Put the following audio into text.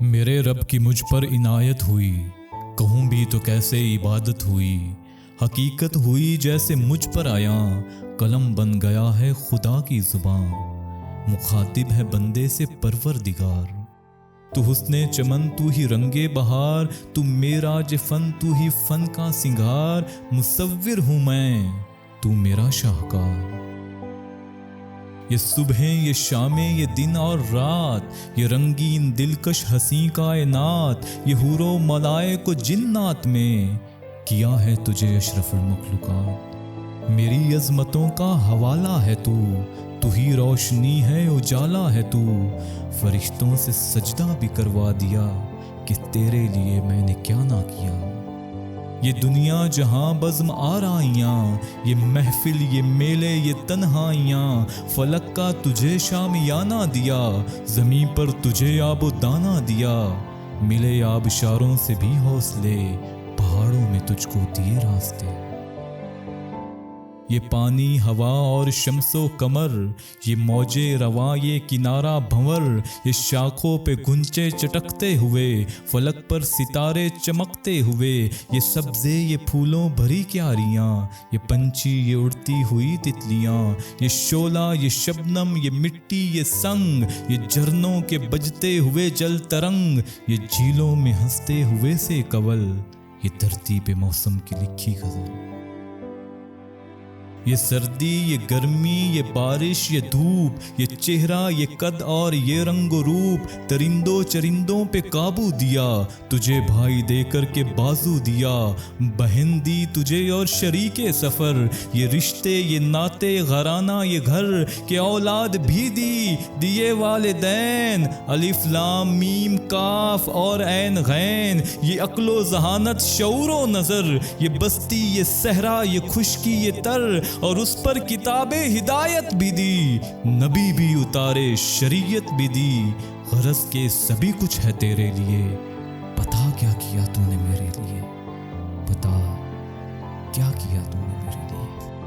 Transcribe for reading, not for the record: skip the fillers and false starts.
मेरे रब की मुझ पर इनायत हुई, कहूँ भी तो कैसे इबादत हुई। हकीकत हुई जैसे मुझ पर आया, कलम बन गया है खुदा की जुबान। मुखातिब है बंदे से परवरदिगार। तू हुस्ने चमन, तू ही रंगे बहार, तू मेरा फन, तू ही फन का सिंगार। मुसव्विर हूँ मैं, तू मेरा शाहकार। ये सुबहें, ये शामें, ये दिन और रात, ये रंगीन दिलकश हंसी कायनात, ये हुरो मलाए को जिन्नात में किया है तुझे अशरफुल मखलूकात। मेरी अजमतों का हवाला है तू ही रोशनी है, उजाला है तू। फरिश्तों से सजदा भी करवा दिया कि तेरे लिए मैंने क्या ना किया। ये दुनिया जहां बज़्म आराइयाँ, ये महफिल, ये मेले, ये तन्हाइयाँ। फलक का तुझे शामियाना दिया, ज़मीं पर तुझे आबो दाना दिया। मिले आबशारों से भी हौसले, पहाड़ों में तुझको दिए रास्ते। ये पानी, हवा और शम्सो कमर, ये मौजे रवा, ये किनारा भंवर। ये शाखों पे गुंचे चटकते हुए, फलक पर सितारे चमकते हुए। ये सब्जे, ये फूलों भरी क्यारियाँ, ये पंछी, ये उड़ती हुई तितलियाँ। ये शोला, ये शबनम, ये मिट्टी, ये संग, ये झरनों के बजते हुए जल तरंग। ये झीलों में हंसते हुए से कवल, ये धरती पे मौसम की लिखी गजल। ये सर्दी, ये गर्मी, ये बारिश, ये धूप, ये चेहरा, ये कद और ये रंगो रूप। दरिंदों चरिंदों पे काबू दिया, तुझे भाई देकर के बाजू दिया। बहन दी तुझे और शरीके सफ़र, ये रिश्ते, ये नाते, घराना, ये घर। के औलाद भी दी, दिए वालिदैन। अलिफ लाम मीम काफ और ऐन गैन। ये अक्लो जहानत, शऊरो नज़र, ये बस्ती, ये सहरा, ये खुशकी, ये तर। और उस पर किताबे हिदायत भी दी, नबी भी उतारे, शरीयत भी दी। गरज के सभी कुछ है तेरे लिए, बता क्या किया तूने मेरे लिए, बता क्या किया तूने मेरे लिए।